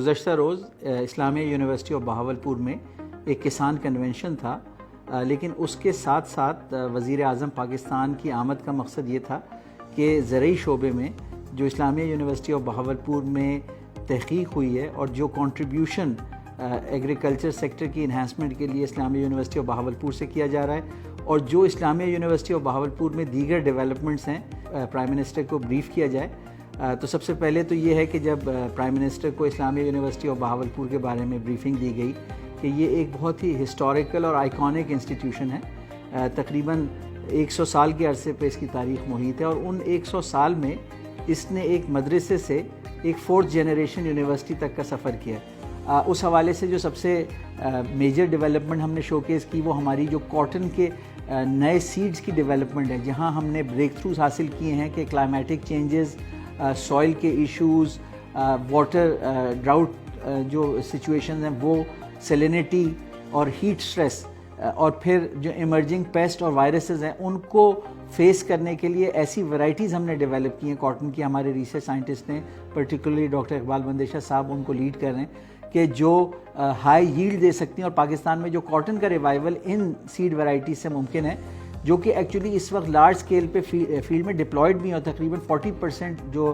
گزشتہ روز اسلامیہ university of Bahawalpur میں ایک کسان کنونشن تھا، لیکن اس کے ساتھ ساتھ وزیر اعظم پاکستان کی آمد کا مقصد یہ تھا کہ زرعی شعبے میں جو اسلامیہ یونیورسٹی آف بہاولپور میں تحقیق ہوئی ہے اور جو کنٹریبیوشن ایگریکلچر سیکٹر کی انہانسمنٹ کے لیے اسلامیہ یونیورسٹی آف بہاولپور سے کیا جا رہا ہے، اور جو اسلامیہ یونیورسٹی آف بہاولپور میں دیگر ڈیولپمنٹس ہیں، پرائم منسٹر کو بریف کیا جائے۔ تو سب سے پہلے تو یہ ہے کہ جب پرائم منسٹر کو اسلامیہ یونیورسٹی آف بہاولپور کے بارے میں بریفنگ دی گئی کہ یہ ایک بہت ہی ہسٹوریکل اور آئیکونک انسٹیٹیوشن ہے، تقریباً 100 سال کے عرصے پہ اس کی تاریخ محیط ہے، اور ان 100 سال میں اس نے ایک مدرسے سے ایک 4th جنریشن یونیورسٹی تک کا سفر کیا ہے۔ اس حوالے سے جو سب سے میجر ڈیولپمنٹ ہم نے شوکیس کی وہ ہماری جو کاٹن کے نئے سیڈز کی ڈیولپمنٹ ہے، جہاں ہم نے بریک تھروز حاصل کیے ہیں کہ کلائمیٹک چینجز، سوائل کے ایشوز، واٹر ڈراؤٹ جو سچویشنز ہیں وہ، سیلینٹی اور ہیٹ سٹریس، اور پھر جو ایمرجنگ پیسٹ اور وائرسز ہیں ان کو فیس کرنے کے لیے ایسی ورائٹیز ہم نے ڈیولپ کی ہیں کاٹن کی۔ ہمارے ریسرچ سائنٹسٹ نے، پرٹیکولرلی ڈاکٹر اقبال بندیشہ صاحب ان کو لیڈ کر رہے ہیں، کہ جو ہائی ییلڈ دے سکتی ہیں، اور پاکستان میں جو کاٹن کا ریوائول ان سیڈ ورائٹیز سے ممکن ہے، جو کہ ایکچولی اس وقت لارج اسکیل پہ فیلڈ میں ڈپلائڈ بھی ہیں، اور تقریباً 40% جو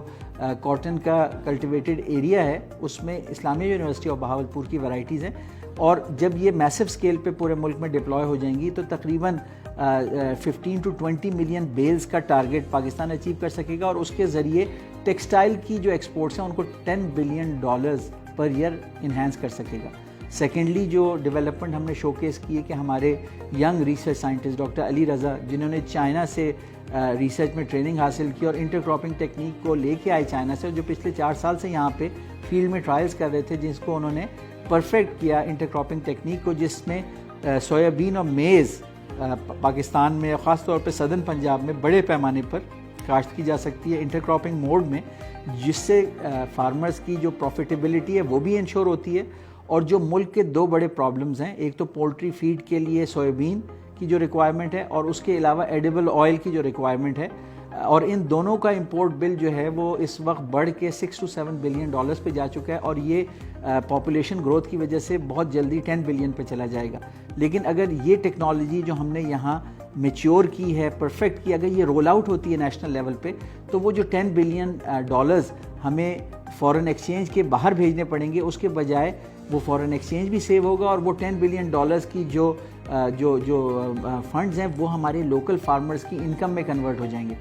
کاٹن کا کلٹیویٹڈ ایریا ہے اس میں اسلامیہ یونیورسٹی آف بہاولپور کی ورائٹیز ہیں، اور جب یہ میسو اسکیل پہ پورے ملک میں ڈپلوائے ہو جائیں گی تو تقریباً 15 to 20 ملین بیلز کا ٹارگٹ پاکستان اچیو کر سکے گا، اور اس کے ذریعے ٹیکسٹائل کی جو ایکسپورٹس ہیں ان کو $10 بلین پر ایئر انہینس کر سکے گا۔ سیکنڈلی جو ڈیولپمنٹ ہم نے شوکیس کی ہے کہ ہمارے young research scientist doctor Ali Raza, جنہوں نے چائنا سے ریسرچ میں ٹریننگ حاصل کی اور انٹر کراپنگ ٹیکنیک کو لے کے آئے چائنا سے، جو پچھلے 4 سال سے یہاں پہ فیلڈ میں ٹرائلز کر رہے تھے، جس کو انہوں نے پرفیکٹ کیا انٹر کراپنگ ٹیکنیک کو، جس میں سویابین اور میز پاکستان میں خاص طور پہ سدرن پنجاب میں بڑے پیمانے پر کاشت کی جا سکتی ہے انٹر کراپنگ موڈ میں، جس سے فارمرز کی جو پروفیٹیبلٹی ہے وہ بھی انشور ہوتی ہے، اور جو ملک کے 2 بڑے پرابلمز ہیں، ایک تو پولٹری فیڈ کے لیے سویابین کی جو ریکوائرمنٹ ہے، اور اس کے علاوہ ایڈیبل آئل کی جو ریکوائرمنٹ ہے، اور ان دونوں کا امپورٹ بل جو ہے وہ اس وقت بڑھ کے $6 to 7 بلین پہ جا چکا ہے، اور یہ پاپولیشن گروتھ کی وجہ سے بہت جلدی 10 بلین پہ چلا جائے گا۔ لیکن اگر یہ ٹیکنالوجی جو ہم نے یہاں میچیور کی ہے، پرفیکٹ کی، اگر یہ رول آؤٹ ہوتی ہے نیشنل لیول پہ، تو وہ جو $10 بلین ہمیں فورن ایکسچینج کے باہر بھیجنے پڑیں گے، اس کے بجائے وہ فورن ایکسچینج بھی سیو ہوگا، اور وہ $10 بلین کی جو فنڈز ہیں وہ ہمارے لوکل فارمرز کی انکم میں کنورٹ ہو جائیں گے۔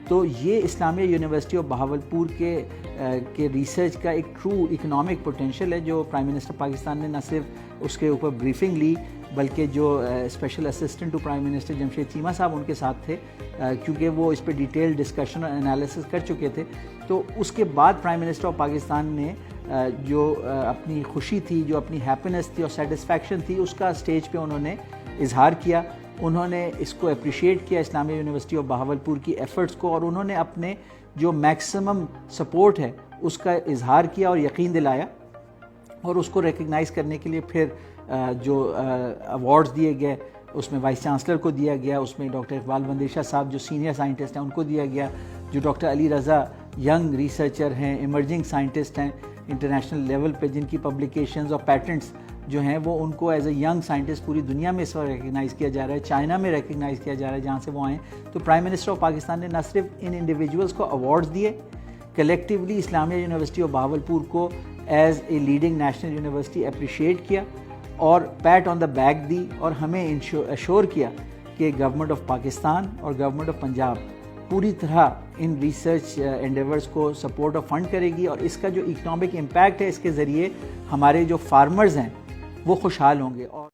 تو یہ اسلامیہ یونیورسٹی آف بہاولپور کے ریسرچ کا ایک ٹرو اکنامک پوٹینشیل ہے، جو پرائم منسٹر پاکستان نے نہ صرف اس کے اوپر بریفنگ لی، بلکہ جو special assistant to prime minister Jamshed Cheema صاحب ان کے ساتھ تھے، کیونکہ وہ اس پہ ڈیٹیل ڈسکشن اور انالیسس کر چکے تھے۔ تو اس کے بعد پرائم منسٹر آف پاکستان نے جو اپنی خوشی تھی، جو اپنی ہیپینس تھی اور سیٹسفیکشن تھی، اس کا اسٹیج پہ انہوں نے اظہار کیا، انہوں نے اس کو اپریشیٹ کیا اسلامیہ یونیورسٹی آف بہاولپور کی ایفرٹس کو، اور انہوں نے اپنے جو میکسیمم سپورٹ ہے اس کا اظہار کیا اور یقین دلایا، اور اس کو ریکگنائز کرنے کے لیے پھر جو ایوارڈز دیے گئے اس میں وائس چانسلر کو دیا گیا، اس میں ڈاکٹر اقبال بندیشہ صاحب جو سینئر سائنٹسٹ ہیں ان کو دیا گیا، جو doctor Ali Raza young researcher ہیں، ایمرجنگ سائنٹسٹ ہیں انٹرنیشنل لیول پہ، جن کی پبلیکیشنز اور پیٹنٹس جو ہیں وہ ان کو ایز اے ینگ سائنٹسٹ پوری دنیا میں اس وقت ریکگنائز کیا جا رہا ہے، چائنا میں ریکگنائز کیا جا رہا ہے جہاں سے وہ آئیں۔ تو پرائم منسٹر آف پاکستان نے نہ صرف ان انڈیویجولس کو ایوارڈز دیے، collectively Islamia university of Bahawalpur کو as a leading national university appreciate کیا، اور پیٹ آن دا بیک دی، اور ہمیں ایشور کیا کہ گورنمنٹ آف پاکستان اور گورنمنٹ آف پنجاب پوری طرح ان ریسرچ انڈیورز کو سپورٹ اور فنڈ کرے گی، اور اس کا جو اکنامک امپیکٹ ہے اس کے ذریعے ہمارے جو فارمرز ہیں وہ خوشحال ہوں گے۔ اور